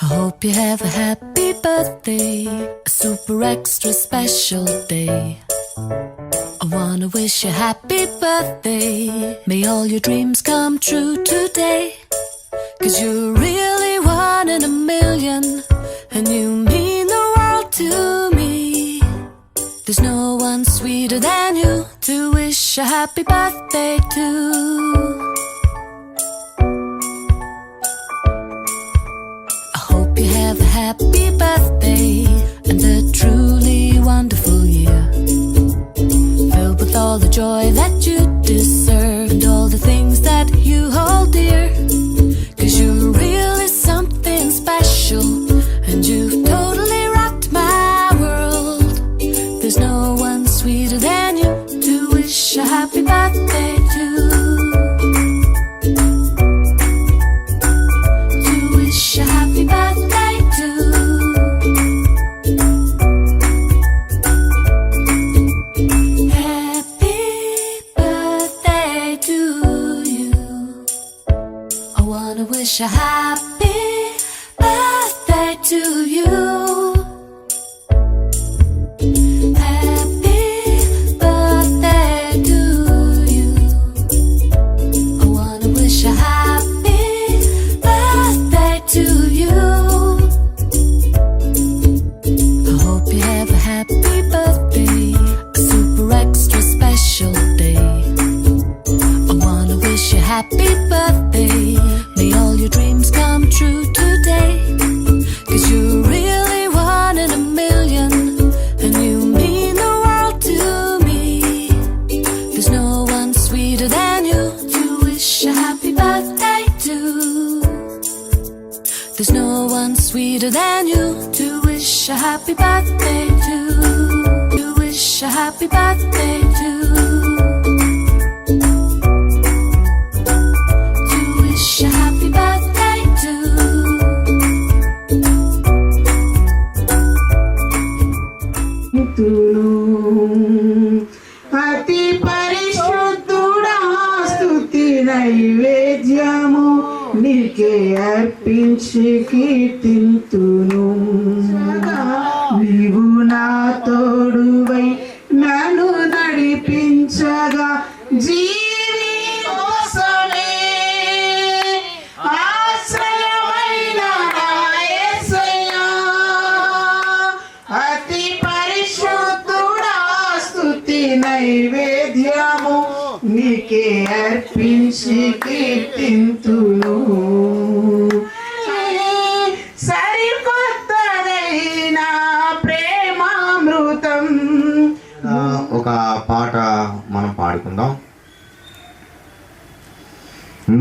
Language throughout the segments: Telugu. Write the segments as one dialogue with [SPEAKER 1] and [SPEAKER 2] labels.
[SPEAKER 1] I hope you have a happy birthday, a super extra special day. I wanna wish you a happy birthday. May all your dreams come true today. 'Cause you're really one in a million, and you mean the world to me. There's no one sweeter than you to wish a happy birthday to. I hope you have a happy birthday and a truly wonderful year, filled with all the joy that you deserve and all the things that you hold dear. 'Cause you're really something special, and you've totally rocked my world. There's no one sweeter than you to wish a happy birthday to. To wish a happy birthday to. Happy birthday to you. I wanna wish a happy birthday to you. Happy birthday to you. I wanna wish a happy birthday to you. I hope you have a happy birthday, a super extra special day. I wanna wish you happy birthday. May all your dreams come true today. 'Cause you're really one in a million, and you mean the world to me. There's no one sweeter than you to wish a happy birthday to. There's no one sweeter than you to wish a happy birthday to. To wish a happy birthday to. To wish a happy birthday to.
[SPEAKER 2] అతి పరిశుద్ధుడా స్తుతి నైవేద్యము నీకే అర్పించి కీర్తింతును. నీవు నా తోడువై నన్ను నడిపించగా జీవి కోసమే ఆశ్రయమైన నా యేసయ్యా. అతి పరిశుద్ధుడా స్తుతి నైవేద్యము నీకే అర్పించి కీర్తింతును. సరికొత్తదైన ప్రేమామృతం.
[SPEAKER 3] ఒక పాట మనం పాడుకుందాం.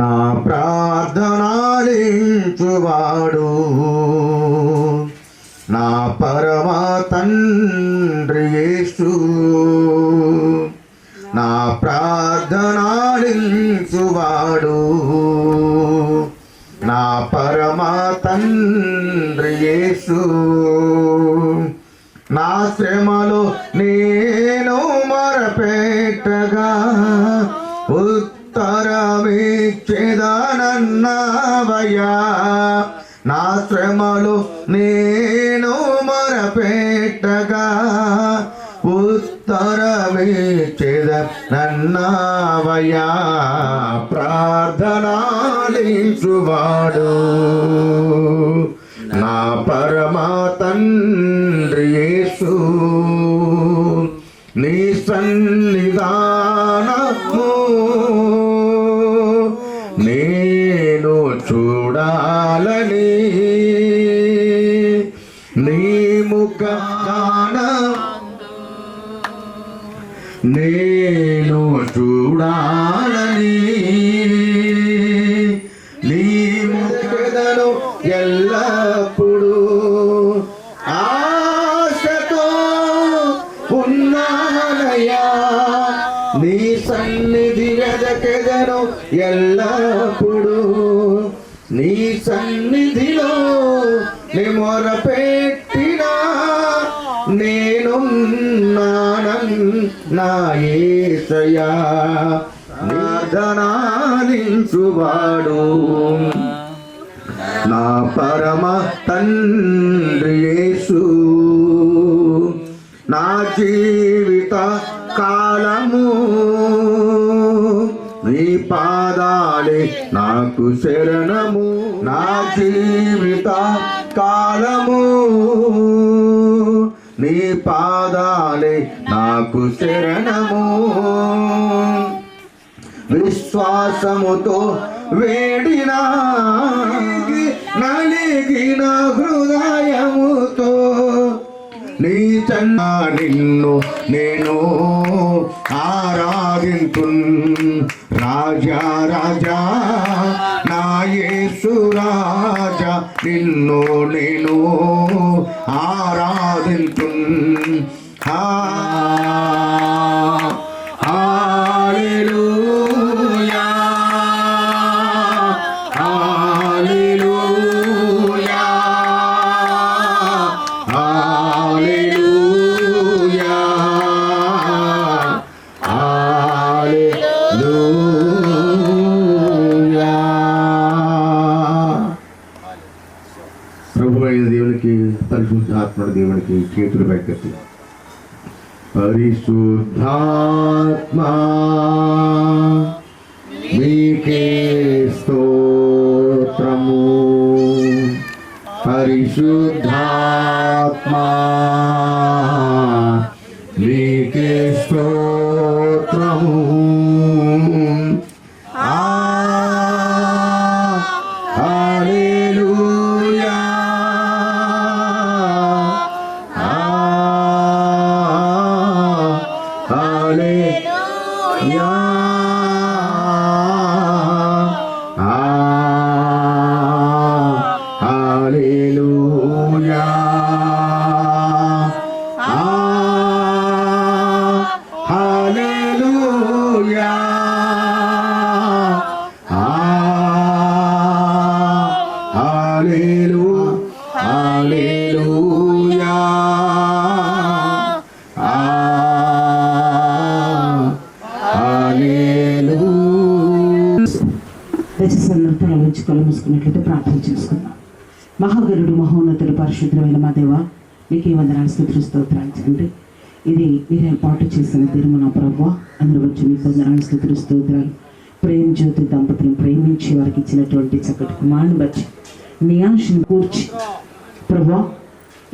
[SPEAKER 3] నా ప్రార్థనాలించువాడు నా పరమ తండ్రి యేసు. నా ప్రార్థనాలించువాడు నా పరమ తండ్రి యేసు. నా శ్రమలో నేను మొరపెట్టగా ఉత్తరమిచ్చెదనన్నావయ్యా. నా శ్రమలో నేను మొరపెట్టగా ఉత్తరమిచ్చెదనన్నావయ్యా. ప్రార్థనాలించువాడు నా పరమ తండ్రి యేసు. నీ సన్నిధానము నేను చూడాలని, నీ ముఖానం నేను చూడాలని, నీ ముఖదను ఎల్లప్పుడూ ఆశతో ఉన్నానయ్యా. నీ సన్నిధి వెదకెదను ఎల్లప్పుడూ, నీ సన్నిధిలో నీ మొరపెట్టినా నేనున్నానన్నా యేసయ్యా. ప్రార్థనాలించువాడు నా పరమ తండ్రి యేసు. నా జీవిత కాలము నీ పాదాలే నాకు శరణము. నా జీవిత కాలము నీ పాదాలే నాకు శరణము. విశ్వాసముతో వేడినా నలిగిన హృదయముతో నీ చన్నా నిన్ను నేను ఆరాధింతున్. రాజా రాజా నా యేసు రాజా నిన్ను నేను ఆరాధింతున్. హల్లెలూయా హల్లెలూయా హల్లెలూయా హల్లెలూయా. ప్రభువైన దేవునికి, పరిశుద్ధాత్మ దేవునికి చేతులు పైకెత్తి. పరిశుద్ధాత్మా మీకే స్తోత్రము. పరిశుద్ధాత్మా మీకే స్తోత్రము. హల్లెలూయా హల్లెలూయా హల్లెలూయా హల్లెలూయా హల్లెలూయా.
[SPEAKER 4] దశసందర్భాలు వచ్చి కళ్ళు మూసుకున్నట్లయితే ప్రార్థన చేసుకుందాం. మహాగరుడు, మహోన్నతుడు, పరిశుద్ధమైన మా దేవ, మీకే వందనాలు, స్తుతులు, స్తోత్రాలు తండ్రి. ఇది మీరు ఏర్పాటు చేసిన తిరుమల ప్రభువా, అందరూ వచ్చి మీకు వందనాలు, స్తుతులు, స్తోత్రాలు. ప్రేమ జ్యోతి దంపతులను ప్రేమించి వారికి ఇచ్చినటువంటి చక్కటి కుమారుని బట్టి నీ ఆశను కూర్చి ప్రభువా,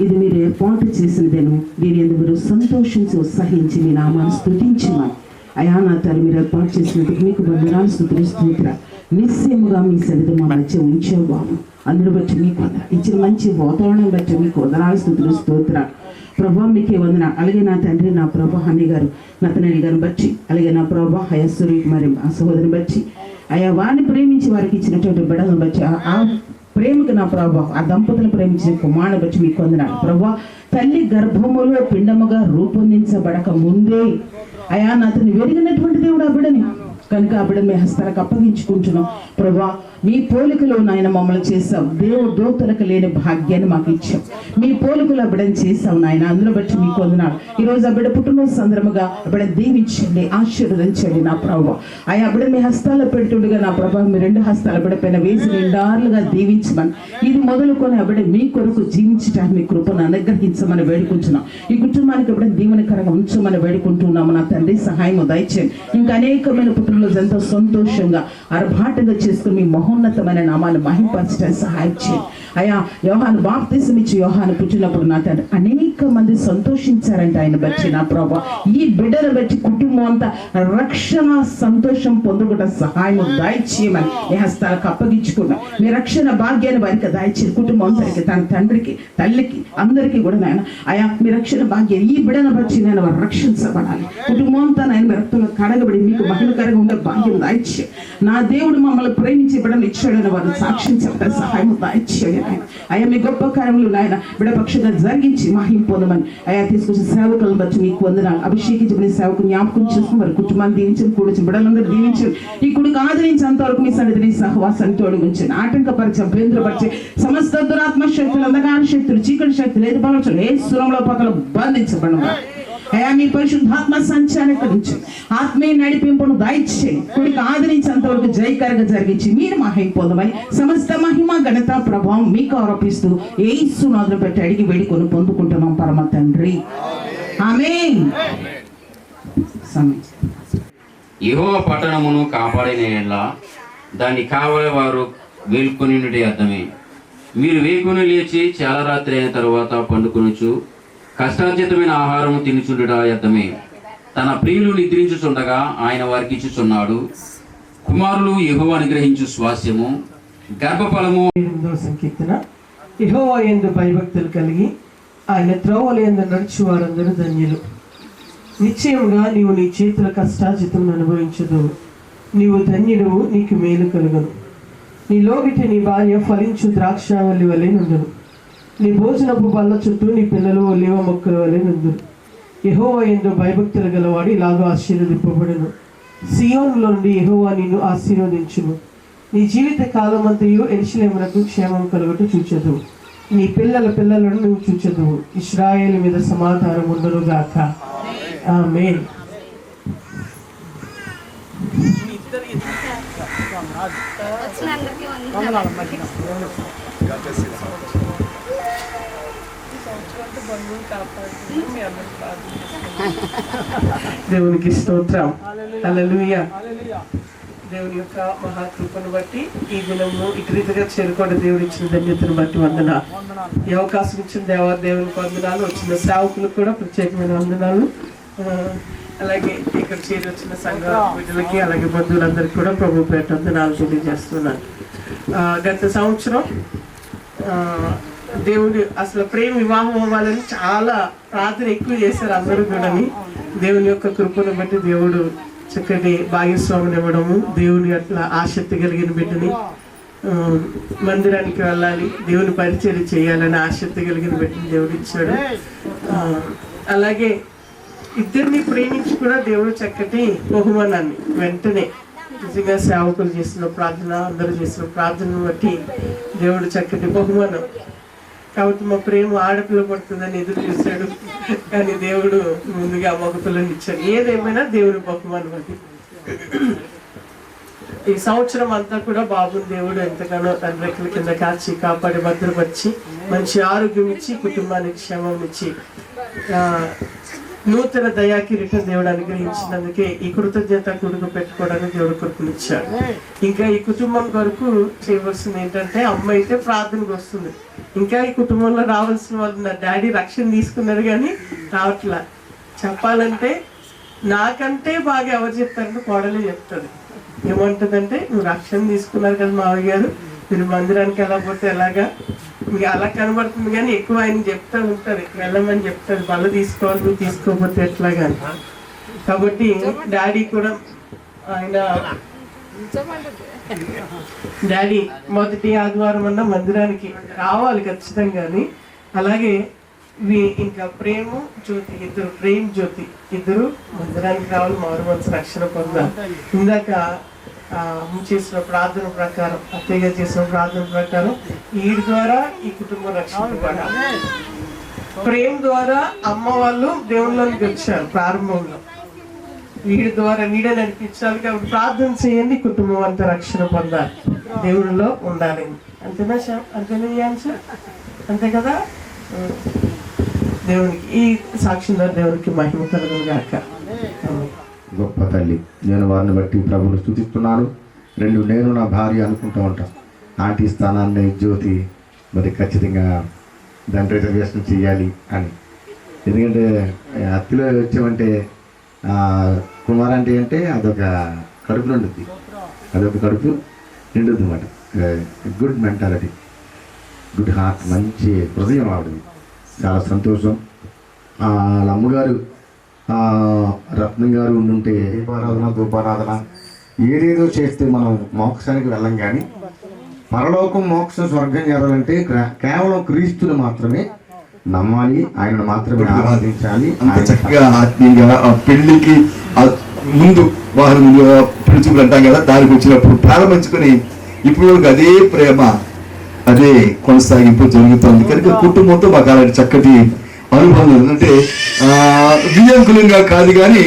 [SPEAKER 4] ఇది మీరు ఏర్పాటు చేసినదేను, దీని ఎందుకు మీరు సంతోషించి ఉత్సహించి మీ నామాన్ని స్తుతించమని అయా నా తల్లి మీరు ఏర్పాటు చేసినందుకు మీకు వందనాలు, స్తుతులు, స్తోత్రాలు. నిశ్చయముగా మీ సన్నిధి మా మధ్య ఉంచావు బాబు, అందులో బట్టి మీకు వందనాలు. ఇచ్చిన మంచి వాతావరణం బట్టి మీకు వందనాలు, స్తుతులు, స్తోత్రాలు. ప్రభా మీకే వందనాలు. అలాగే నా తండ్రి, నా ప్రభా హని గారు, నతనని గారిని బట్టి, అలాగే నా ప్రభా హయస్వరి మరి ఆ సహోదరిని బట్టి, అయా వారిని ప్రేమించి వారికి ఇచ్చినటువంటి బిడ్డలను బట్టి, ఆ ప్రేమకు నా ప్రభా ఆ దంపతులను ప్రేమించిన కుమారుని బట్టి మీకు వందనాలు. ప్రభా తల్లి గర్భములో పిండముగా రూపొందించబడక ముందే అయా నాతని వెరిగినటువంటి దేవుడు ఆ బిడ్డని కనుక ఆ బిడ్డ మీ హస్తాలకు అప్పగించుకుంటున్నాం. ప్రభా మీ పోలికలో నాయన మమ్మల్ని చేసావు. దేవుడు దోతలకు లేని భాగ్యాన్ని మాకు ఇచ్చాం. మీ పోలికలో ఆ బిడ్డను చేసావు నాయన, అందులో బట్టి మీకు వందనాలు. ఈరోజు ఆ బిడ్డ పుట్టినరోజు సందర్భంగా ఆ బిడ్డ దీవించండి, ఆశీర్వదించండి నా ప్రభా. ఆయా బిడ్డ మీ హస్తాల్లో పెట్టుడుగా నా ప్రభా మీ రెండు హస్తాల బిడ్డ పైన వేసి నిండారులుగా దీవించమని, ఇది మొదలుకొని ఆ బిడ్డ మీ కొరకు జీవించడానికి మీ కృపను అనుగ్రహించమని వేడుకుంటున్నాం. ఈ కుటుంబానికి బిడ్డ దీవెనకరంగా ఉంచమని వేడుకుంటున్నాము నా తండ్రి. సహాయము దయచేయండి. ఇంకా అనేకమైన పుట్టినరోజు ఎంతో సంతోషంగా ఆర్భాటంగా చేసుకుని మీ మహోన్నతమైన నామాన్ని మహింపరచడానికి సహాయం చేయండి. అయా యోహాను బాప్తిసం ఇచ్చి యోహాను పుట్టినప్పుడు నా తండ్రి అనేక మంది సంతోషించారంటే ఆయన బట్టి నా ప్రభా ఈ బిడ్డను బట్టి కుటుంబం అంతా రక్షణ సంతోషం పొందుకుంట సహాయం దయచేయమని మీ హస్తాలకు అప్పగించుకున్నాం. మీ రక్షణ భాగ్యాన్ని వారికి దయచేసి కుటుంబం అందరికి, తన తండ్రికి, తల్లికి, అందరికీ కూడా నాయన అయా మీ రక్షణ భాగ్యం ఈ బిడ్డను బట్టి నేను వారు రక్షించబడాలి. కుటుంబం అంతా నాయన మీ రక్తంలో కడగబడి మీకు మహిళకరంగా ఉండే భాగ్యం దయచే. నా దేవుడు మమ్మల్ని ప్రేమించి బిడ్డను ఇచ్చాడని వారు సాక్షించబడే సహాయం దయచేయండి. అయ్యా మీ గొప్ప కార్యములు నాయన బిడ్డ పక్షంగా జరిగించి మహిం పొందమని అయా తీసుకొచ్చిన సేవకులను బట్టి మీకు వందనాలు. అభిషేకించబడిన సేవకు జ్ఞాపకం చేసుకుని వారి కుటుంబాన్ని దీవించండి, కూడిచిన బిడ్డలందరూ దీవించండి. ఈ కుడికి ఆదరించి అంతవరకు మీ సన్నిధిని సహవాసాన్ని తోడుగుంచండి. ఆటంకపరిచే, అభ్యంతరపరిచే సమస్త దురాత్మ శక్తులు, అంధకార శక్తులు, చీకటి శక్తులు, ఏది బలచలు ఏ సురంలో పక్కల బంధించబడిన అయా మీ పరిశుద్ధాత్మ సంచాలకురించి ఆత్మీయ నడిపింపును దయచేయి, కుడికి ఆదరించేంత వరకు జయకరంగా జరిగించి మీరు మహిమ పొందమని సమస్త మహిమ ఘనత ప్రభావం మీకు ఆరోపిస్తూ యేసు నామములో పెట్టి అడిగి వేడుకొని పొందుకుంటున్నాం పరమ తండ్రి, ఆమేన్.
[SPEAKER 5] యెహోవా పట్టణమును కాపాడిన యెడల దాన్ని కావలి వారు వేల్కొనినటి అర్థమే. మీరు వేకుని లేచి చాలా రాత్రి అయిన తరువాత పండుకొనుచు కష్టార్జితమైన ఆహారము తినుచుండుట అర్థమే. తన ప్రియులు నిద్రించుచుండగా ఆయన వారికి ఇచ్చుచున్నాడు. కుమారులు యెహోవా అనుగ్రహించు స్వాస్యము, గర్భఫలము.
[SPEAKER 6] 8వ సంకీర్తన. యెహోవా యందు భయభక్తులు కలిగి ఆయన త్రోవల యందు నడుచు వారందరూ ధన్యులు. నిశ్చయముగా నీవు నీ చేతుల కష్టార్జితం అనుభవించదు. నీవు ధన్యుడవు, నీకు మేలు కలుగును. నీ లోగిటి నీ భార్య ఫలించు ద్రాక్షావల్లి వలె నుండును. నీ భోజనపు బల్ల చుట్టూ నీ పిల్లలు ఒలీవ మొక్కల వలె నుండును. యెహోవా యందు భయభక్తులు గలవాడు ఇలాగూ ఆశీర్వదింపబడును. సియోనులో నుండి యెహోవా నిన్ను ఆశీర్వదించును. నీ జీవిత కాలమంతయు యెరూషలేమునకు క్షేమం కలుగుట చూచెదవు. నీ పిల్లల పిల్లలను నువ్వు చూచెదవు. ఇశ్రాయేలు మీద సమాధానం ఉండును గాక. ఆమేన్. దేవునికి స్తోత్రం. హల్లెలూయా. దేవుని యొక్క మహాకృపను బట్టి ఈ దినము ఇటు రీతిగా చేరుకోవడం దేవుడు ఇచ్చిన ధన్యతను బట్టి వందనాలు. ఈ అవకాశం ఇచ్చిన దేవునికి వందనాలు. వచ్చిన సేవకులకు కూడా ప్రత్యేకమైన వందనాలు. అలాగే ఇక్కడ చేరి వచ్చిన సంఘ బిడ్డలకి అలాగే బంధువులందరికీ కూడా ప్రభు పేట వందనాలు తెలియజేస్తున్నాను. గత సంవత్సరం దేవుడు అసలు ప్రేమ వివాహం అవ్వాలని చాలా ప్రార్థన ఎక్కువ చేశారు అందరూ కూడా. దేవుని యొక్క కృపను బట్టి దేవుడు చక్కటి భాగస్వామిని ఇవ్వడము, దేవుని అట్లా ఆసక్తి కలిగిన బిడ్డని మందిరానికి వెళ్ళాలి, దేవుని పరిచయం చేయాలని ఆసక్తి కలిగిన బిడ్డని దేవుడు ఇచ్చాడు. అలాగే ఇద్దరిని ప్రేమించి కూడా దేవుడు చక్కటి బహుమానాన్ని వెంటనే నిజంగా సేవకులు చేసిన ప్రార్థన, అందరూ చేసిన ప్రార్థనను బట్టి దేవుడు చక్కటి బహుమానం. కాబట్టి మా ప్రేమ ఆడపిల్ల పడుతుందని ఎదురు చూశాడు, కానీ దేవుడు ముందుగా మగపిల్లని ఇచ్చాడు. ఏదేమైనా దేవుని బహుమానం అది. ఈ సంవత్సరం అంతా కూడా బాబుని దేవుడు ఎంతగానో తన రెక్కల కింద కాచి కాపాడి భద్రపరిచి మంచి ఆరోగ్యం ఇచ్చి కుటుంబానికి క్షేమం ఇచ్చి నూతన దయాకిరీటం దేవుడు అనుగ్రహించినందుకే ఈ కృతజ్ఞత కొడుకు పెట్టుకోవడానికి దేవుడు కృపనిచ్చాడు. ఇంకా ఈ కుటుంబం కొరకు చేయవలసింది ఏంటంటే, అమ్మ అయితే ప్రార్థనకు వస్తుంది. ఇంకా ఈ కుటుంబంలో రావాల్సిన వాళ్ళు నా డాడీ రక్షణ తీసుకున్నారు కానీ రావట్లా. చెప్పాలంటే నాకంటే బాగా ఎవరు చెప్తారంటే కోడలే చెప్తుంది. ఏమంటుందంటే, నువ్వు రక్షణ తీసుకున్నారు కదా మావయ్య గారు, మీరు మందిరానికి ఎలా పోతే ఎలాగా, మీకు అలా కనబడుతుంది కానీ ఎక్కువ ఆయన చెప్తా ఉంటారు, వెళ్ళమని చెప్తారు, బల్ల తీసుకోవాలి, నువ్వు తీసుకోకపోతే ఎట్లాగా. కాబట్టి డాడీ కూడా డాడీ మొదటి ఆదివారం అన్న మందిరానికి రావాలి ఖచ్చితంగా. అలాగే ఇంకా ప్రేమ జ్యోతి ఇద్దరు, ప్రేమ జ్యోతి ఇద్దరు మందిరానికి రావాలి, మారు మనసు రక్షణ పొందాలి. ఇందాక చేసిన ప్రార్థన ప్రకారం, అత్తయ్య చేసిన ప్రార్థన ప్రకారం వీడి ద్వారా ఈ కుటుంబం రక్షించబడాలి. ప్రేమ ద్వారా అమ్మ వాళ్ళు దేవుళ్ళకి వచ్చారు ప్రారంభంలో, వీడి ద్వారా వీడే నడిపించాలి. కాబట్టి ప్రార్థన చేయండి, కుటుంబం అంతా రక్షణ పొందాలి, దేవుడిలో ఉండాలి. అంతేనా అంతేనా సార్? అంతే కదా. దేవునికి ఈ సాక్ష్యం ద్వారా దేవునికి మహిమ కలుగును గాక.
[SPEAKER 3] గొప్ప తల్లి, నేను వారిని బట్టి ప్రభువును స్తుతిస్తున్నాను. నేను నా భార్య అనుకుంటూ ఉంటాను. ఆంటీ స్థానాన్ని జ్యోతి మరి ఖచ్చితంగా దాని రిజర్వేషన్ చేయాలి అని. ఎందుకంటే అత్తిలో వచ్చామంటే కుమారంటే అంటే అదొక కడుపు నిండుద్ది, అదొక కడుపు నిండుద్ది అన్నమాట. గుడ్ మెంటాలిటీ, గుడ్ హార్ట్, మంచి హృదయం ఆవిడది. చాలా సంతోషం. వాళ్ళ అమ్మగారు రత్నం గారు ఉండుంటే దీపారాధన, ధూపారాధన ఏదేదో చేస్తే మనం మోక్షానికి వెళ్ళం. కానీ పరలోకం, మోక్షం, స్వర్గం చేరాలంటే కేవలం క్రీస్తుని మాత్రమే నమ్మాలి, ఆయనను మాత్రమే ఆరాధించాలి.
[SPEAKER 7] చక్కగా ఆత్మీయంగా పెళ్లికి ముందు వారు పిలుచుకుని అంటాం కదా, దానికి వచ్చినప్పుడు ప్రారంభించుకొని ఇప్పుడు అదే ప్రేమ, అదే కొనసాగింపు జరుగుతుంది. కనుక కుటుంబంతో మాకు అలాంటి చక్కటి అనుబంధం అంటే వియంకులంగా కాదు కానీ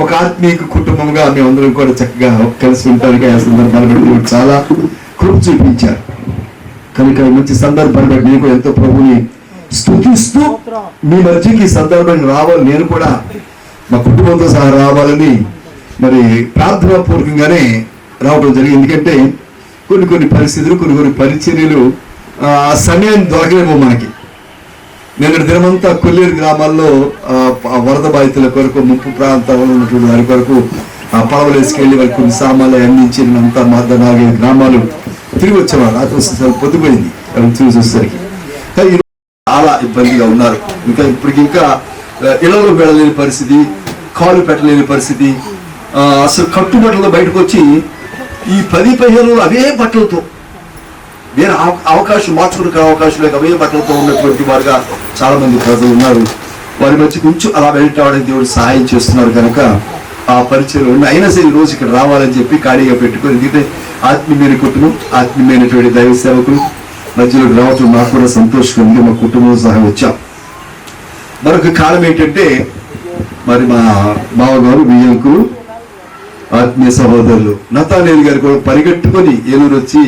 [SPEAKER 7] ఒక ఆత్మీయ కుటుంబంగా మేమందరం కూడా చక్కగా కలిసి ఉంటానికి ఆ సందర్భాలు బట్టి చాలా కృప చూపించారు. కనుక మంచి సందర్భాన్ని బట్టి నేను కూడా ఎంతో ప్రభుని స్తుతిస్తూ మీ మధ్యకి ఈ సందర్భాన్ని రావాలి, నేను కూడా మా కుటుంబంతో సహా రావాలని మరి ప్రార్థనాపూర్వకంగానే రావడం జరిగింది. ఎందుకంటే కొన్ని పరిస్థితులు కొన్ని పరిచర్యలు ఆ సమయాన్ని దొరకలేమో మనకి. నిన్న దినమంతా కొల్లేరు గ్రామాల్లో వరద బాధితుల కొరకు, ముప్పు ప్రాంతంలో ఉన్నటువంటి వారి కొరకు పడవలు వేసుకెళ్ళి వారికి కొన్ని సామాన్లు అందించి అంతా 4 గ్రామాలు తిరిగి వచ్చేవాళ్ళు. అది పొద్దుపోయింది తిరిగి వచ్చేసరికి. కానీ చాలా ఇబ్బందిగా ఉన్నారు. ఇంకా ఇళ్ళలో వెళ్ళలేని పరిస్థితి, కాలు పెట్టలేని పరిస్థితి. అసలు కట్టుబట్టలతో బయటకు వచ్చి ఈ 10-15 అవే బట్టలతో వేరే అవకాశం మార్చుకునే అవకాశం లేక అవే బట్టలతో ఉన్నటువంటి వారుగా చాలా మంది ప్రజలు ఉన్నారు. వారి మధ్య కొంచెం అలా వెళ్ళటానికి దేవుడు సహాయం చేస్తున్నారు. కనుక ఆ పరిచయం ఉన్న అయినా సరే ఈ రోజు ఇక్కడ రావాలని చెప్పి ఖాళీగా పెట్టుకొని, ఎందుకంటే ఆత్మీయమైన కుటుంబం, ఆత్మీయమైనటువంటి దైవ సేవకులు మధ్యలో రావటం నాకు కూడా సంతోషంగా మా కుటుంబం సహా వచ్చాం. మరొక కారణం ఏంటంటే మరి మా బావగారు బియ్యంకులు ఆత్మీయ సహోదరులు నతానేలు గారు కూడా పరిగెట్టుకొని ఏలూరు వచ్చి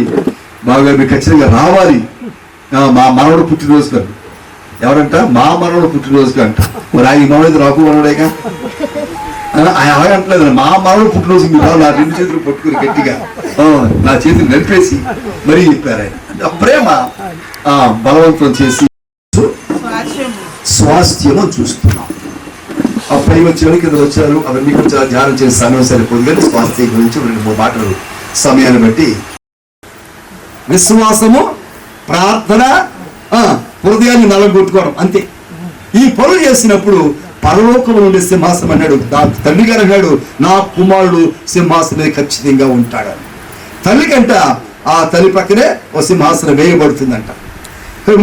[SPEAKER 7] బావగారు మీరు ఖచ్చితంగా రావాలి, మా మనవడు పుట్టినరోజు కాదు. ఎవరంట? మా మనవడు పుట్టినరోజు కంట. మరి ఆయన మనవడు రాకు మనవడేగా, ఆయన అలాగంటలేదు. మా మనవడు పుట్టినరోజు మీరు నా 2 చేతులు పట్టుకుని గట్టిగా నా చేతులు నడిపేసి మరీ చెప్పారు. ఆయన ప్రేమ బలవంతం చేసి స్వాస్థ్యము చూస్తున్నాం. ఆ పై వచ్చారు, కింద వచ్చారు, అవన్నీ కొంచెం ధ్యానం చేసి సమయం సరిపోదు. కానీ స్వాస్థ్యం గురించి 2-3 మాటలు సమయాన్ని బట్టి విశ్వాసము, ప్రార్థన, హృదయాన్ని నలగొట్టుకోవడం అంతే. ఈ పనులు చేసినప్పుడు పరలోకం నుండి సింహాసనం అన్నాడు. తండ్రి గారు అన్నాడు, నా కుమారుడు సింహాసనం మీద ఖచ్చితంగా ఉంటాడని. తల్లి కంట ఆ తల్లి పక్కనే ఒక సింహాసనం వేయబడుతుందంట.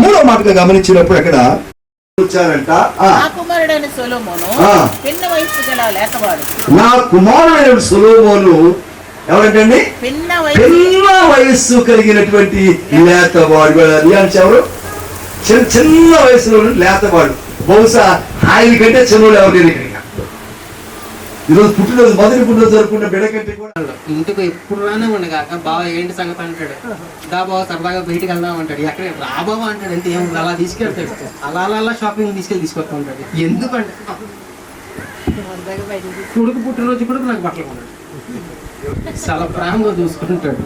[SPEAKER 7] 3వ మాటగా గమనించినప్పుడు అక్కడ వచ్చారంట, నా కుమారుడైన సొలొమోను ఎవరంటండి? పిన్న వయస్సు కలిగినటువంటి లేతవాడు. ఎవరు? చిన్న వయసులో లేతవాడు. బహుశా ఆయన కంటే చిన్నోడు ఎవరు లేరు ఇక్కడ. ఈరోజు పుట్టినరోజు, మొదటి పుట్టినరోజు జరుపుకున్న బిడ్డ కంటే కూడా
[SPEAKER 8] ఇంటికి ఎప్పుడు రానే ఉండగాక బావ ఏంటి సంగతి అంటాడు. దా బావ సరదాగా బయటికి వెళ్దాం అంటాడు. ఎక్కడ రాబావా అంటాడు. అంటే ఏం అలా తీసుకెళ్తాడు. అలా షాపింగ్ తీసుకొస్తా ఉంటాడు. ఎందుకంటే కొడుకు పుట్టినరోజు కూడా నాకు బట్టలు కొన్నాడు. చాలా ప్రేమగా చూసుకుంటాడు.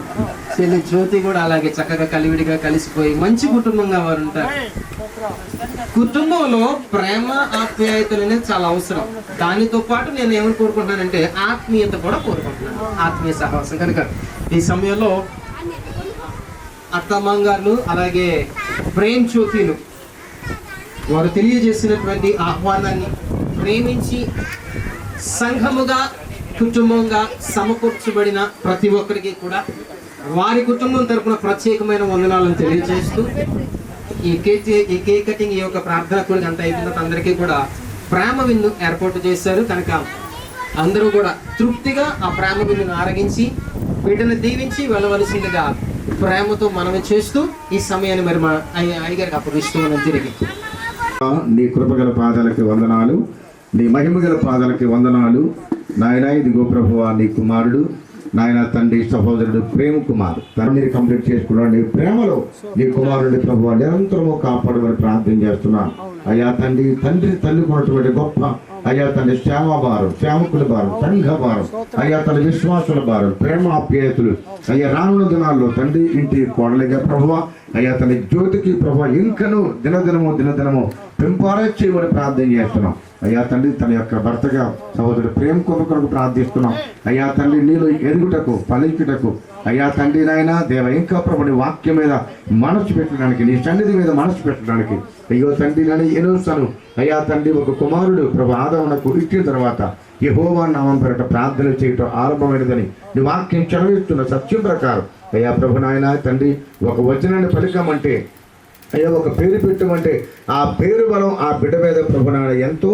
[SPEAKER 8] చెల్లి జ్యోతి కూడా అలాగే చక్కగా కలివిడిగా కలిసిపోయి మంచి కుటుంబంగా వారు ఉంటారు. కుటుంబంలో ప్రేమ, ఆప్యాయతలు అనేది చాలా అవసరం. దానితో పాటు నేను ఏమని కోరుకుంటున్నానంటే ఆత్మీయత కూడా కోరుకుంటున్నాను, ఆత్మీయ సహవాసం. కనుక ఈ సమయంలో అత్తమ్మంగారులు అలాగే ప్రేమ్ జ్యోతిలు వారు తెలియజేసినటువంటి ఆహ్వానాన్ని ప్రేమించి సంఘముగా, కుటుంబంగా సమకూర్చబడిన ప్రతి ఒక్కరికి కూడా వారి కుటుంబం తరపున ప్రత్యేకమైన వందనాలను తెలియజేస్తూ ఈ కేక్ కటింగ్, ఈ యొక్క ప్రార్థన కూడా అంత అయిపోయిన అందరికీ కూడా ప్రేమ విందు ఏర్పాటు చేశారు. కనుక అందరూ కూడా తృప్తిగా ఆ ప్రేమ విందును ఆరగించి బిడ్డను దీవించి వెళ్ళవలసిందిగా ప్రేమతో మనవి చేస్తూ ఈ సమయాన్ని మరి మా అయ్యగారికి అప్పగిస్తూ మనం తిరిగి.
[SPEAKER 3] నీ కృపగల పాదాలకి వందనాలు, నీ మహిమగల పాదాలకి వందనాలు నాయన. ఇదిగో ప్రభువా, నీ కుమారుడు నాయన తండ్రి సహోదరుడు ప్రేమ కుమార్ తండ్రిని కంప్లీట్ చేసుకున్నాడు. నీ ప్రేమలో నీ కుమారుడి ప్రభువా నిరంతరము కాపాడమని ప్రార్థన చేస్తున్నాను. అయ్యా తండ్రి తల్లి కొన్నటువంటి గొప్ప అయ్యా తండ్రి సేవా భారం, సేవకుల భారం, సంఘ భారం, అయ్యా తన విశ్వాసుల భారం, ప్రేమ ఆప్యాయతలు అయ్యా రానున్న దినాల్లో తండ్రి ఇంటి కోడలిగా ప్రభువా అయ్యా తన జ్యోతికి ప్రభువా ఇంకను దినదినము పెంపారా చేయమని ప్రార్థన చేస్తున్నాం. అయ్యా తండ్రి తన యొక్క భర్తగా సహోదరుడు ప్రేమ కొరకు ప్రార్థిస్తున్నాం. అయ్యా తండ్రి నీలో ఎదుగుటకు, పలికిటకు అయ్యా తండ్రి నాయన దేవ ఇంకా ప్రభు నీ వాక్యం మీద మనసు పెట్టడానికి, నీ సన్నిధి మీద మనసు పెట్టడానికి అయ్యో తండ్రి నన్ను ఎన్నోసాను అయ్యా తండ్రి ఒక కుమారుడు ప్రభు ఆదరణకు ఇచ్చిన తర్వాత యెహోవా నామం పేరట ప్రార్థన చేయటం ఆరంభమైనదని నీ వాక్యం చదివిస్తున్న సత్యం ప్రకారం అయ్యా ప్రభు నాయన తండ్రి ఒక వచనాన్ని పలికామంటే అయ్యా ఒక పేరు పెట్టమంటే ఆ పేరు బలం ఆ బిడ్డ మీద ప్రభు నాయన ఎంతో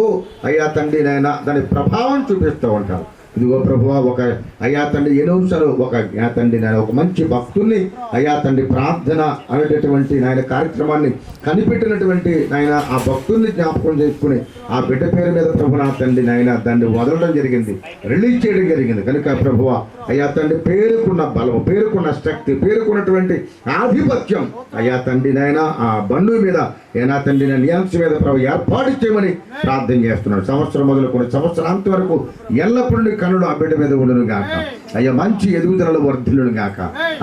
[SPEAKER 3] అయ్యా తండ్రి నాయన దాని ప్రభావం చూపిస్తూ ఉంటారు. ఇదిగో ప్రభువా, ఒక అయ్యా తండ్రి ఎన్నోసార్లు ఒక అయ్యా తండ్రి నాయన ఒక మంచి భక్తుల్ని అయ్యా తండ్రి ప్రార్థన అనేటటువంటి నాయన కార్యక్రమాన్ని కనిపెట్టినటువంటి నాయన ఆ భక్తుల్ని జ్ఞాపకం చేసుకుని ఆ బిడ్డ పేరు మీద ప్రభు నా తండ్రి నాయన దాన్ని వదలడం జరిగింది, రిలీజ్ చేయడం జరిగింది. కనుక ప్రభువా అయ్యా తండ్రి పేరుకున్న బలం, పేరుకున్న శక్తి, పేరుకున్నటువంటి ఆధిపత్యం అయ్యా తండ్రి నాయన ఆ బంధువు మీద ఏనా తండ్రి నియాంశ మీద ప్రభు ఏర్పాటు చేయమని ప్రార్థన చేస్తున్నాడు. సంవత్సరం మొదలుకొని సంవత్సరాంతం వరకు ఎల్లప్పుడూ కన్నులు ఆ బిడ్డ మీద ఉండును గాక. అయ్యా మంచి ఎదుగుదలలో వర్ధిల్లును గాక.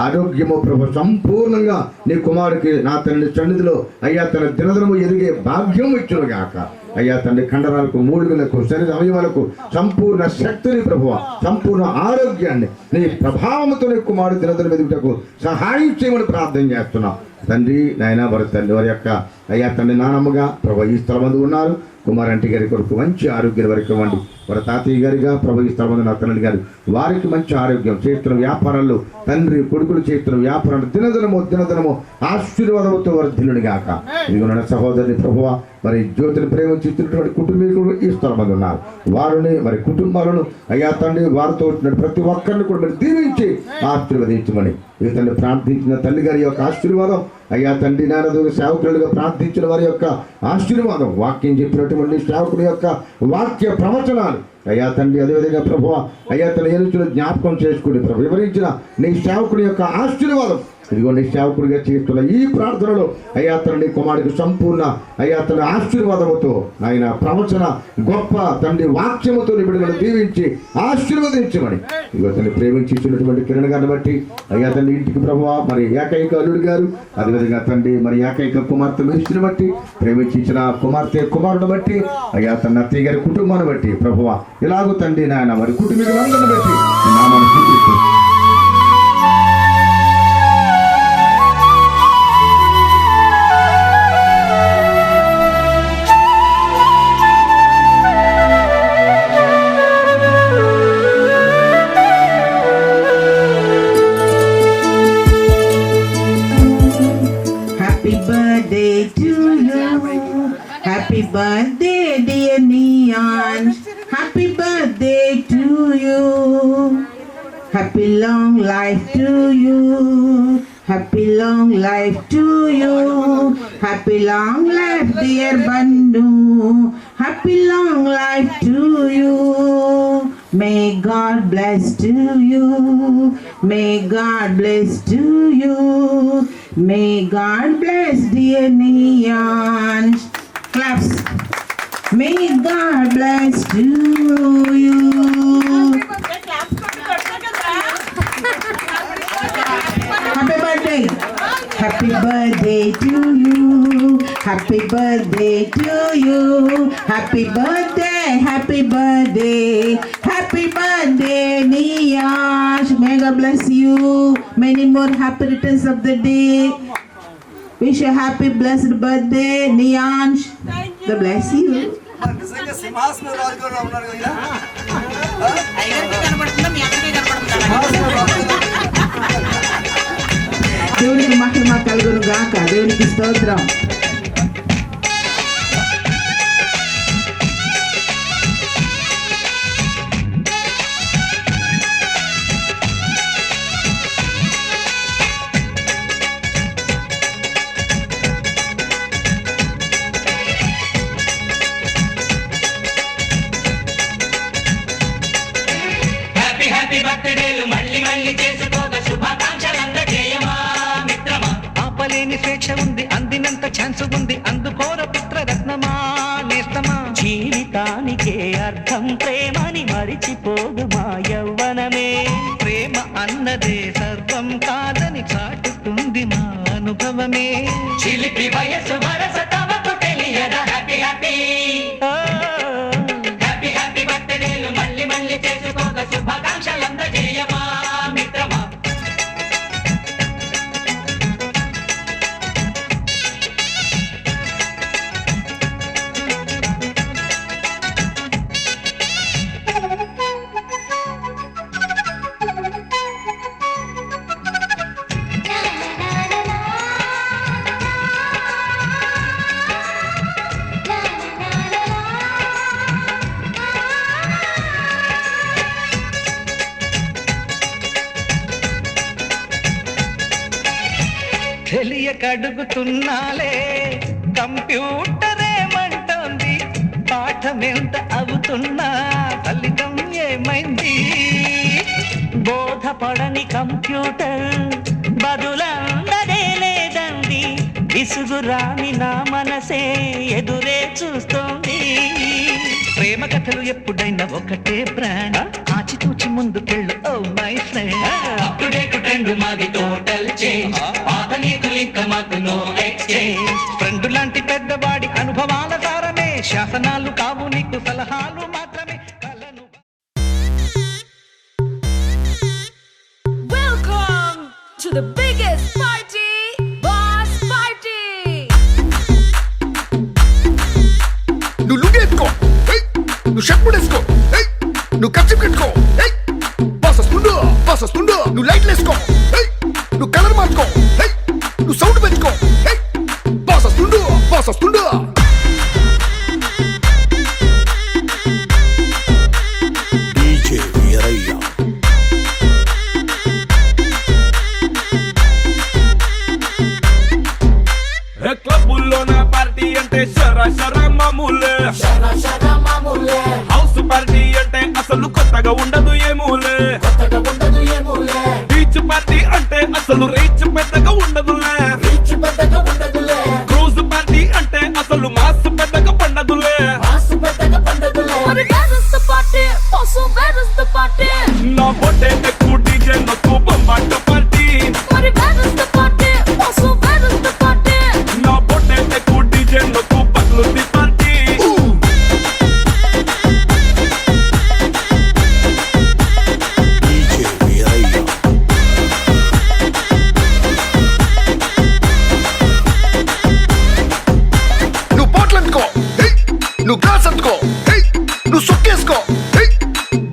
[SPEAKER 3] ఆరోగ్యము ప్రభు సంపూర్ణంగా నీ కుమారుడికి నా తండ్రి సన్నిధిలో అయ్యా తన దినదినము ఎదిగే భాగ్యం ఇచ్చును గాక. అయ్యా తండ్రి కండరాలకు, మూలుగులకు, శరీర అవయవాలకు సంపూర్ణ శక్తిని ప్రభువ, సంపూర్ణ ఆరోగ్యాన్ని నీ ప్రభావంతో నీ కుమారుడు దినదిన ఎదుగుటకు సహాయం చేయమని ప్రార్థన చేస్తున్నాం తండ్రి. నాయన వారి తండ్రి వారి యొక్క అయ్యా తండ్రి నానమ్మగా ప్రభు ఈ స్థలం మందు ఉన్నారు. కుమారంటి గారి కొరకు మంచి ఆరోగ్యం వరకు ఇవ్వండి. వారి తాతయ్య గారిగా ప్రభు ఈ స్థలం మందు నా తండ్రి గారు వారికి మంచి ఆరోగ్యం, చేస్తున్న వ్యాపారాల్లో తండ్రి కొడుకులు చేస్తున్న వ్యాపారాలు దినదినము ఆశీర్వాదంతో వర్ధిల్లును గాక. ఇదిగో సహోదరుని ప్రభువ మరి జ్యోతిని ప్రేమించినటువంటి కుటుంబీకులు ఈ స్థలం మంది ఉన్నారు. వారిని మరి కుటుంబాలను అయ్యా తండ్రి వారితో వచ్చిన ప్రతి ఒక్కరిని కూడా మరి దీవించి ఆశీర్వదించమని ఈ తండ్రి ప్రార్థించిన తల్లి గారి యొక్క ఆశీర్వాదం, అయ్యా తండ్రి నారదు సేవకులుగా ప్రార్థించిన వారి యొక్క ఆశీర్వాదం, వాక్యం చెప్పినటువంటి సేవకుని యొక్క వాక్య ప్రవచనాలు అయ్యా తండ్రి అదేవిధంగా ప్రభువ అయ్యా తన ఏలుచులు జ్ఞాపకం చేసుకుని ప్రభు వివరించిన నీ సేవకుని యొక్క ఆశీర్వాదం ఇదిగో నీ సేవకుడిగా చేస్తున్న ఈ ప్రార్థనలో అయ్యా తండ్రి కుమారుడికి సంపూర్ణ అయ్యా తన ఆశీర్వాదముతో ఆయన ప్రవచన గొప్ప తండ్రి వాక్యముతో నిబిడలను దీవించి ఆశీర్వదించమని ఇదిగో తను ప్రేమించినటువంటి కిరణ్ గారిని బట్టి అయ్యా తండ్రి ఇంటికి ప్రభువ మరి ఏకైక అల్లుడు గారు అదేవిధంగా తండ్రి మరి ఏకైక కుమార్తె మేస్త్రిని బట్టి ప్రేమించిన కుమార్తె కుమారుని బట్టి అయ్యా తన అత్తయ్య గారి కుటుంబాన్ని బట్టి ప్రభువ ఇలాగూ తండ్రి నాయన మరి కుటుంబీకులందరిని బట్టి నామాన్ని చూపిస్తూ
[SPEAKER 4] Happy birthday, dear Neon. Happy birthday to you. Happy long life to you. Happy long life to you. Happy long life, dear Bandu. Happy long life to you. May God bless to you. May God bless to you. May God bless dear Neon. Claps. May God bless to you. Happy birthday. Happy birthday to you. Happy birthday to you. Happy birthday. Happy birthday. Happy birthday, Neon. May God bless you. Many more happy returns of the day. Wish you a happy blessed birthday, Neon. God bless you. దేవునికి మహిమ కలుగును గాక. దేవునికి స్తోత్రం.
[SPEAKER 9] హ్యాపీ బర్త్డేలు మళ్ళీ మళ్ళీ చేసుకోక శుభాకాంక్షలందజేయమా మిత్రమా. ఆపలేని స్వేచ్ఛ ఉంది, అందినంత ఛాన్స్ ఉంది, అందుకోర పుత్రరత్నమా నేస్తమా. జీవితానికే అర్థం ప్రేమని మరిచిపోదు మా యవ్వనమే. ప్రేమ అన్నదే సర్వం కాదని చాటుతుంది మా అనుభవమే. చిలిపి వయసు వరస తమకు తెలియదా. హ్యాపీ హ్యాపీ హ్యాపీ హ్యాపీ బర్త్డేలు మళ్ళీ మళ్ళీ చేసుకోక శుభాకాంక్షలందజేయమా మిత్రమా.
[SPEAKER 10] La la la la
[SPEAKER 9] అడుగుతున్నాలే కంప్యూటర్ ఏమంటోంది పాఠమెంత అవుతున్నా ఫలితం ఏమైంది బోధపడని కంప్యూటర్ బదులందరే లేదండి విసుగురాని నా మనసే ఎదురే చూస్తోంది ప్రేమ కథలు ఎప్పుడైనా ఒకటే బ్రాండ్ ఆచితూచి ముందుకెళ్ళు oh my friend up to date trend మాది టోటల్ చేంజ్ పాత నీతులు ఇంకా మాకు నో ఎక్స్చేంజ్ ఫ్రెండ్ లాంటి పెద్దవాడి అనుభవాల సారమే శాసనాలు కావు నీకు సలహాలు మాత్రమే కలను
[SPEAKER 1] Welcome to the biggest party, Boss Party!
[SPEAKER 7] నువ్వు లుంగి ఎత్తుకో నువ్వు షర్ట్ కూడా వేసుకో నువ్వు కచ్చి కట్టుకో బాస్ వస్తుండు నువ్వు లైట్లు వేసుకో నువ్వు కలర్ మార్చుకో నువ్వు సౌండ్ పెంచుకో బాస్ వస్తుండు
[SPEAKER 10] డీజే వీరయ్య
[SPEAKER 11] క్లబ్బుల్లో నా పార్టీ అంటే శర మామూలే హౌస్ పార్టీ అంటే అసలు కొత్తగా ఉండదు ఏమూలే బీచ్ పార్టీ అంటే అసలు రీచ్ పెద్దగా ఉండదులే క్రూజ్ పార్టీ అంటే అసలు మాస్ పెద్దగా పండదులే
[SPEAKER 1] But where is the party? Also, where is the party?
[SPEAKER 11] నా పొట్టే ఎక్కువ డీజే నొక్కు బొమ్మాట party
[SPEAKER 1] But where is the party? Also, where is the party?
[SPEAKER 11] నా పొట్టే ఎక్కువ డీజే నొక్కు పట్లుంది పార్టీ
[SPEAKER 10] డీజే వీరయ్య
[SPEAKER 7] నువ్వు బాటిల్ అందుకో నువ్వు గ్లాస్ అందుకో నువ్వు సొక్కేసుకో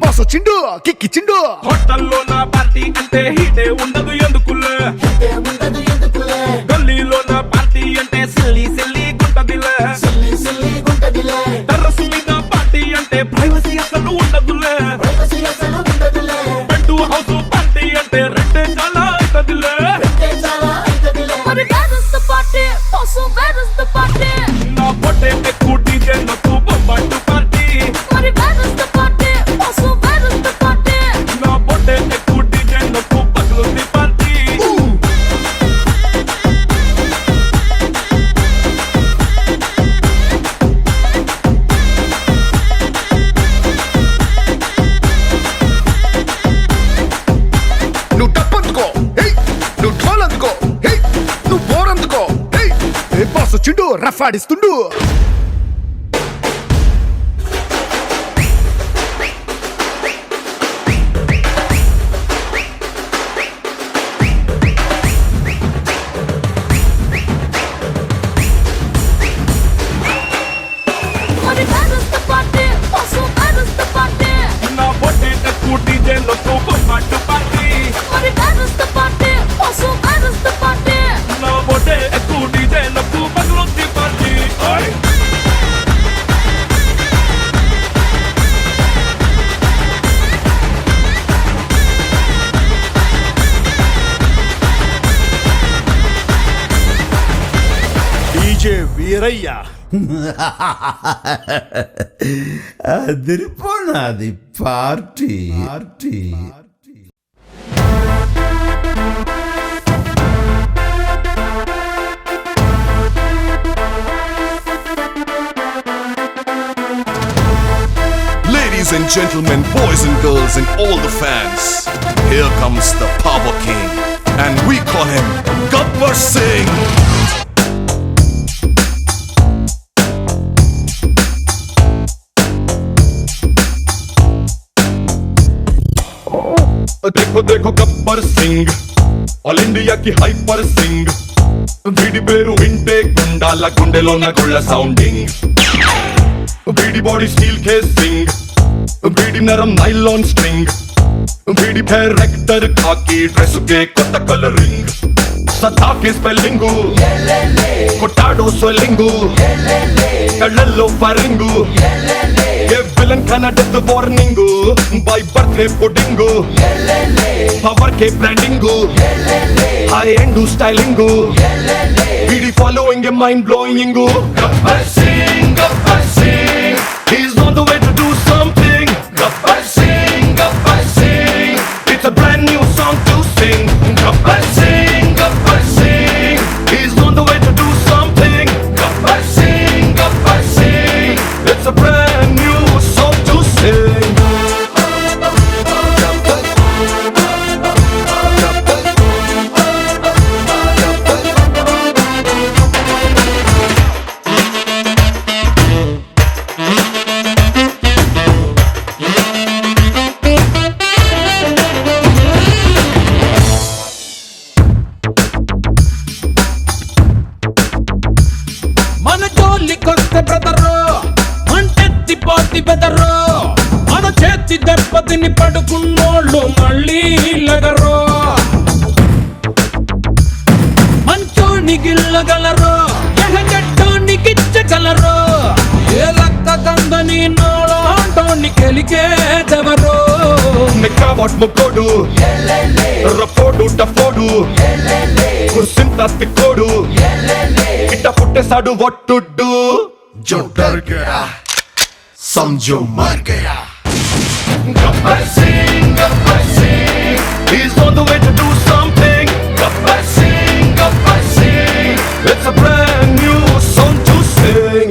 [SPEAKER 7] బాస్ వచ్చిండు కిక్కిచ్చిండు
[SPEAKER 11] హోటల్లో నా పార్టీ అంటే హీటే ఉండదు ఎందుకులే గల్లీలో నా పార్టీ అంటే సిల్లి గుంటదిలే టెర్రస్ మీద పార్టీ అంటే ప్రైవసీ అసలు ఉండదులే బెడ్ హౌస్ పార్టీ అంటే రెండే చాలా అవుతదిలే
[SPEAKER 1] But where is the party? Also, where is the party?
[SPEAKER 11] నా పొట్టే ఎక్కువ డీజే నొక్కు బొమ్బాటు party
[SPEAKER 1] But where is the party? Also, where is the party?
[SPEAKER 11] నా పొట్టే ఎక్కువ డీజే నొక్కు పగులుంది పార్టీ
[SPEAKER 7] నువ్వు డప్పు అందుకో నువ్వు ఢోల్ అందుకో నువ్వు బోర్ అందుకో బాస్ వచ్చిండు rough ఆడిస్తుండు
[SPEAKER 1] But where is the party? Also, where is the party?
[SPEAKER 11] నా పొట్టే ఎక్కువ డీజే నొక్కు బొమ్బాటు party
[SPEAKER 1] But where is the party? Also, where is the party?
[SPEAKER 11] నా పొట్టే ఎక్కువ డీజే నొక్కు పగులుంది పార్టీ ఓయ్
[SPEAKER 10] డీజే వీరయ్య అదిరిపోనాది party
[SPEAKER 12] Ladies and gentlemen, boys and girls, and all the fans, here comes the Power King, and we call him Gabbar Singh.
[SPEAKER 11] देखो देखो गब्बर सिंह ऑल इंडिया की हाइपर सिंह వీడి పేరు వింటే గుండాల గుండెలోన గుళ్ళ సౌండింగ్ వీడి బాడీ స్టీల్ కేసింగ్ వీడి నరం నైలాన్ స్ట్రింగ్ వీడి పేరు రెక్టర్ కాకి డ్రెస్ కే కొత్త కలరింగ్ సతా కే స్పెల్లింగ్ కొట్టాడో స్వెల్లింగ్ కళ్ళల్లో ఫరింగ్ ఏ విలన్ కన్నా death warning by birthday pudding power కే బ్రాండింగ్ హై ఎండ్ స్టైలింగ్ వీడి ఫాలోయింగ్ ఏ mind blowing Gabbar Singh he's on the way to do something Gabbar Singh it's a brand new song to sing Gabbar Singh he's on the way to do something Gabbar Singh it's a brand new song to sing
[SPEAKER 9] మన జోలికొస్తే బ్రదరు అంటెత్తి పోతి బెదరు మన చేతి దెబ్బతిని పడుకున్నోళ్ళు మళ్ళీ లగరు మంచోని గిల్లగలరు ఎహగట్టోని గిచ్చగలరు ఏ లక్క కందని నోళో Antony కెలికేదెవరు
[SPEAKER 11] Mekawat mukodu Rafodu tafodu Kursinta tikodu Ita puttesadu what to do
[SPEAKER 12] जो डर गया समझो मर गया
[SPEAKER 11] Gabbar Singh he's on the way to do something Gabbar Singh it's a brand new song to sing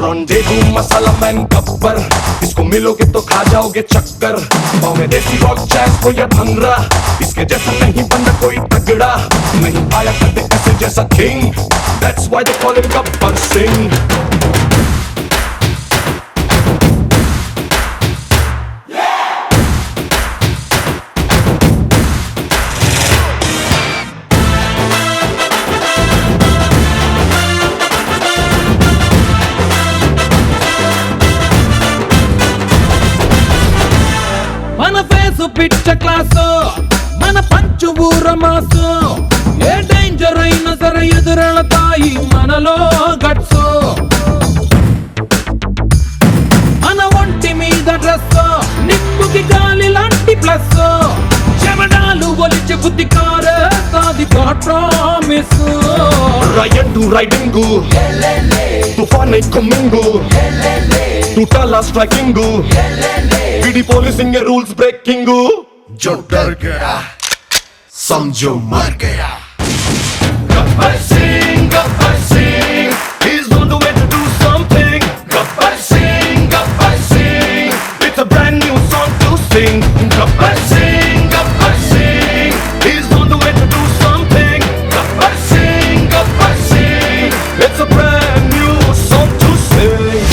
[SPEAKER 11] Rendezvous masala man Gabbar इसको मिलोगे तो खा जाओगे चक्कर पाँव में देसी रॉक जैज को या भंगरा इसके जैसा नहीं बंदा कोई तगड़ा नहीं आया कभी ऐसे जैसा king That's why they call him Gabbar Singh
[SPEAKER 9] మన ఫేసు పిచ్చ క్లాసు మన పంచు ఊర మాసు ఏ డేంజర్ అయినా సరే ఎదురెళతాయి మనలో గట్సు మన ఒంటి మీద డ్రెస్ నిప్పుకి గాలి లాంటి ప్లస్ చెమడాలు ఒలిచి బుద్ధి కారే సాది promise
[SPEAKER 11] Ryan to riding Tufan coming Tutala striking PD policing rules breaking
[SPEAKER 12] जो डर गया समझो मर गया
[SPEAKER 11] Gabbar Singh he's on the way to do something Gabbar Singh it's a brand new song to sing Gabbar Singh he's on the way to do something Gabbar Singh it's a brand new song to sing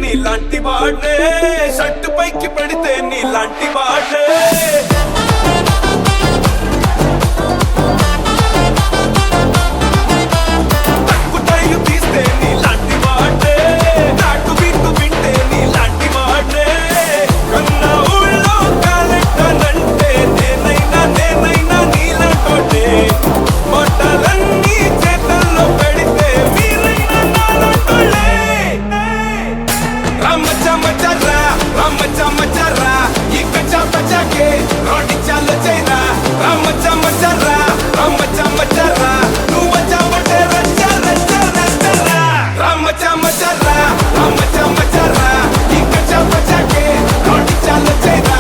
[SPEAKER 11] నీలాంటి వాడే షర్టు పైకి పడితే నీలాంటి వాడే తక్కుటైలు తీస్తే నీలాంటి వాడే నాటు బిట్టు వింటే నీలాంటి వాడే కన్నా ఊళ్ళో కాలెట్టనంటే నేనైనా నీలాంటోటే మొట్టలన్నీ చేతల్లో పెడితే మీరైనా నాలాంటోళ్ళే Ramachamachara, ikacha pachake, rodi chalo chaina. Ramachamachara, nuvacha vatera chala. Ramachamachara, ikacha pachake, rodi chalo chaina.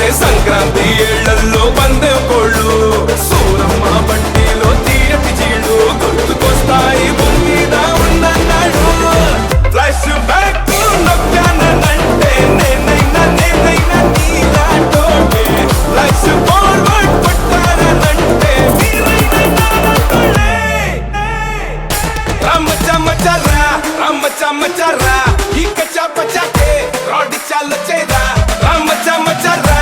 [SPEAKER 11] అరే సంక్రాంతి ఏళ్లలో పందెం కోళ్ళు సూరమ్మ బట్టిలో తీయటి చీళ్ళు గుర్తుకొస్తాయి మీద ఉన్నన్నాడు ఫ్లాష్ బ్యాక్ నొక్కానంటే నేనైనా నీలాంటోటే ఫ్లాష్ ఫార్వర్డ్ కొట్టానంటే రామచమచరా ఈ కచ్చపచ్చకే రాడి చాలు చేరా రామచమచరా